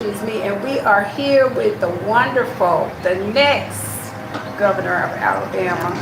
Excuse me, and we are here with the wonderful, the next governor of Alabama,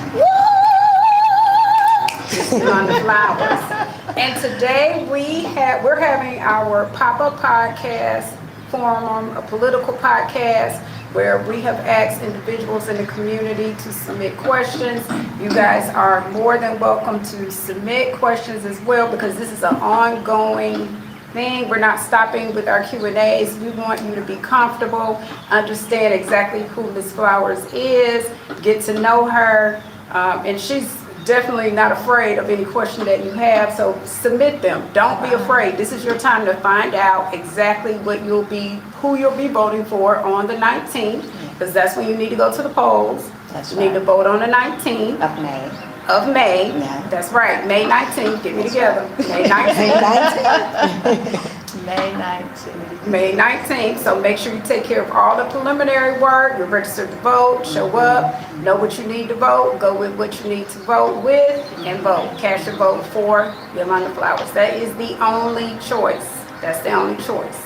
Yolanda Flowers. And today we're having our pop-up podcast forum, a political podcast where we have asked individuals in the community to submit questions. You guys are more than welcome to submit questions as well, because this is an ongoing thing. We're not stopping with our Q&As. We want you to be comfortable, understand exactly who Ms. Flowers is, get to know her, and she's definitely not afraid of any question that you have, so submit them. Don't be afraid. This is your time to find out exactly who you'll be voting for on the 19th, because that's when you need to go to the polls. You need to vote on the 19th of May. Yeah. That's right, May 19th. Get me together. May 19th. May 19th. May 19th, so make sure you take care of all the preliminary work. You're registered to vote, show up, know what you need to vote, go with what you need to vote with, and vote. Cast your vote for Yolanda Flowers. That is the only choice. That's the only choice.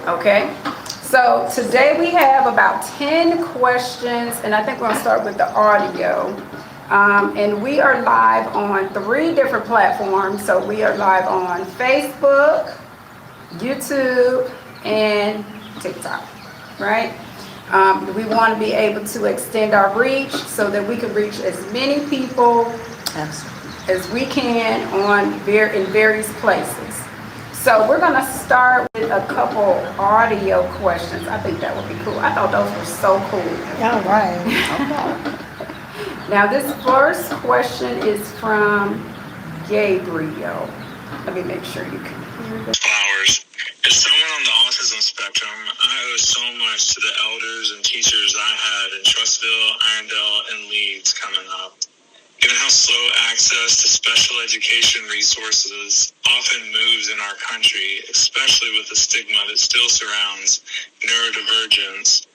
Okay? So today we have about 10 questions, and I think we're going to start with the audio. And we are live on 3 different platforms. So we are live on Facebook, YouTube, and TikTok, right? We want to be able to extend our reach so that we can reach as many people as we can in various places. So we're going to start with a couple audio questions. I think that would be cool. I thought those were so cool. All right. Okay. Now this first question is from Gabriel. Let me make sure you can hear this. Flowers. As someone on the autism spectrum, I owe so much to the elders and teachers I had in Trustville, Irondale, and Leeds coming up. Given how slow access to special education resources often moves in our country, especially with the stigma that still surrounds neurodivergence,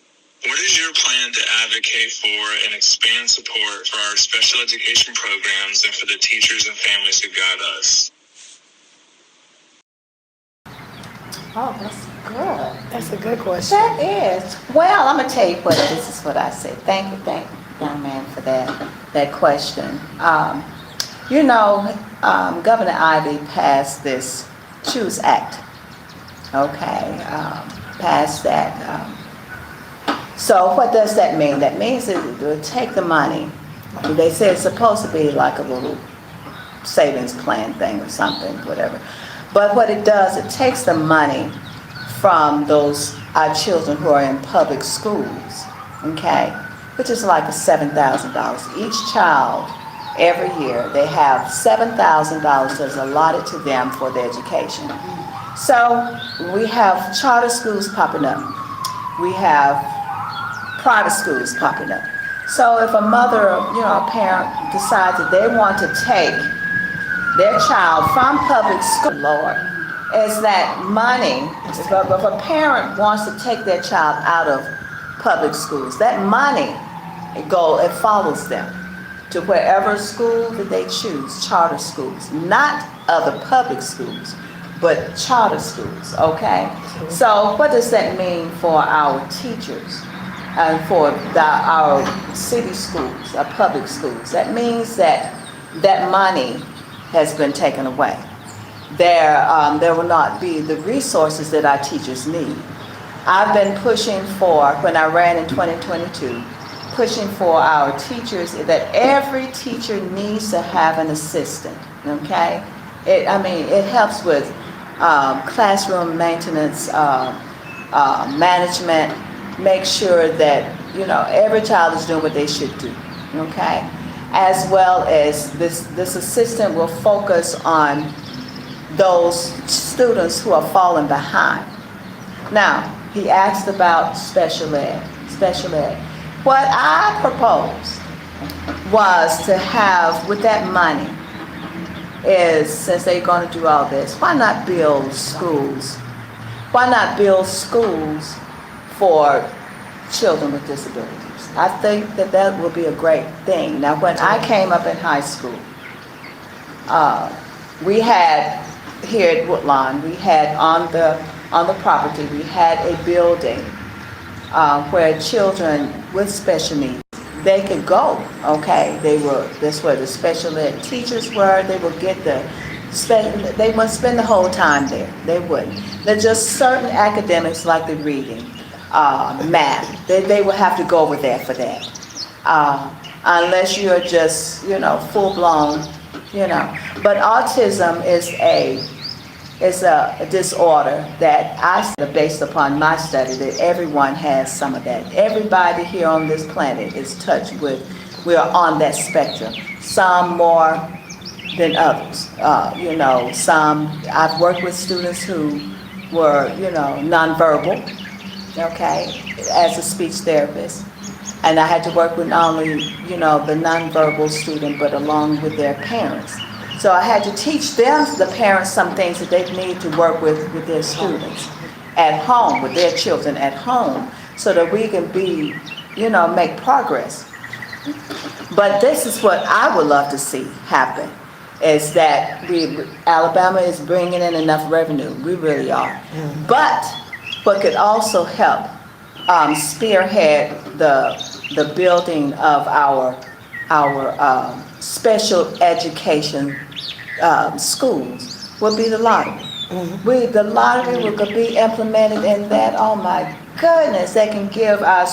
what is your plan to advocate for and expand support for our special education programs and for the teachers and families who guide us? Oh, that's good. That's a good question. That is. Well, I'm going to tell you this is what I said. Thank you, young man, for that question. Governor Ivey passed this Choose Act. Okay, passed that. So what does that mean? That means that it will take the money. They say it's supposed to be like a little savings plan thing or something, whatever. But what it does, it takes the money from our children who are in public schools, okay, which is like $7,000. Each child, every year, they have $7,000 that's allotted to them for their education. So we have charter schools popping up. We have private schools popping up. So if a mother, a parent decides that they want to take their child from public school, Lord, is that money, if a parent wants to take their child out of public schools, that money, it follows them to wherever school that they choose, charter schools, not other public schools, but charter schools, okay? So what does that mean for our teachers and for our city schools, our public schools? That means that money has been taken away. There will not be the resources that our teachers need. I've been pushing for, when I ran in 2022, pushing for our teachers that every teacher needs to have an assistant, okay? It helps with classroom maintenance, management, make sure that, every child is doing what they should do, okay? As well as this assistant will focus on those students who are falling behind. Now, he asked about special ed. What I proposed was to have, with that money, is, since they're going to do all this, why not build schools? Why not build schools for children with disabilities? I think that would be a great thing. Now, when I came up in high school, we had here at Woodlawn, we had on the property, we had a building where children with special needs, they could go, okay? That's where the special ed teachers were. They would they wouldn't spend the whole time there. They wouldn't. There's just certain academics like the reading, math. They would have to go over there for that. Unless you're just, full blown, But autism is a disorder that I see based upon my study that everyone has some of that. Everybody here on this planet is touched with, we are on that spectrum. Some more than others. I've worked with students who were, nonverbal, okay, as a speech therapist. And I had to work with not only, the nonverbal student, but along with their parents. So I had to teach them, the parents, some things that they need to work with their students at home, with their children at home, so that we can be, make progress. But this is what I would love to see happen, is that Alabama is bringing in enough revenue. We really are. But what could also help spearhead the building of our special education schools would be the lottery. The lottery would be implemented in that. Oh my goodness, they can give our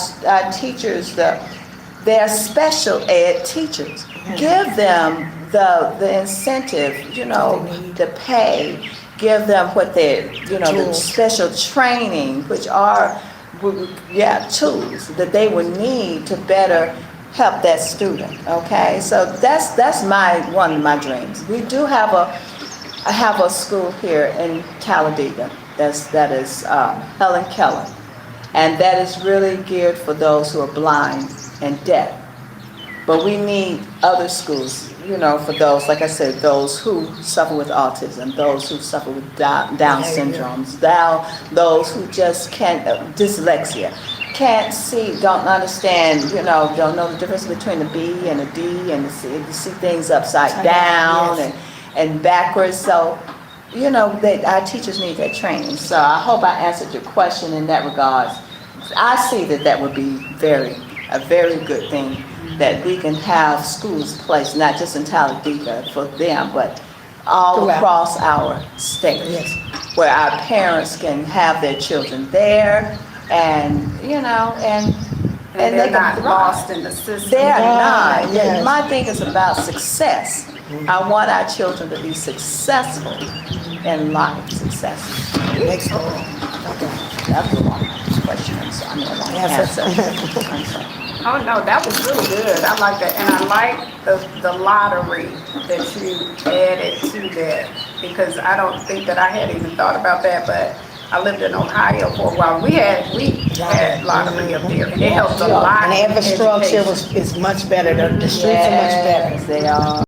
teachers their special ed teachers. Give them the incentive, the pay. Give them what the special training, which are tools that they would need to better help that student. Okay, so that's one of my dreams. We do have a school here in Talladega that is Helen Keller, and that is really geared for those who are blind and deaf. But we need other schools, for those, like I said, those who suffer with autism, those who suffer with Down syndromes, those who just can't, dyslexia, can't see, don't understand, don't know the difference between a B and a D, and see things upside down and backwards. So, our teachers need that training. So I hope I answered your question in that regard. I see that would be a very good thing, that we can have schools placed, not just in Talladega for them, but all across our state, where our parents can have their children there, and they're not lost in the system. They're not. Yes. My thing is about success. I want our children to be successful in life, successful. Next door. That's the one question. So I'm going to answer. I'm sorry. Oh, no, that was really good. I like that. And I like the lottery that you added to that, because I don't think that I had even thought about that, but I lived in Ohio for a while. We had lottery up there, and it helped a lot. And the infrastructure is much better. The streets are much better. Yes, they are.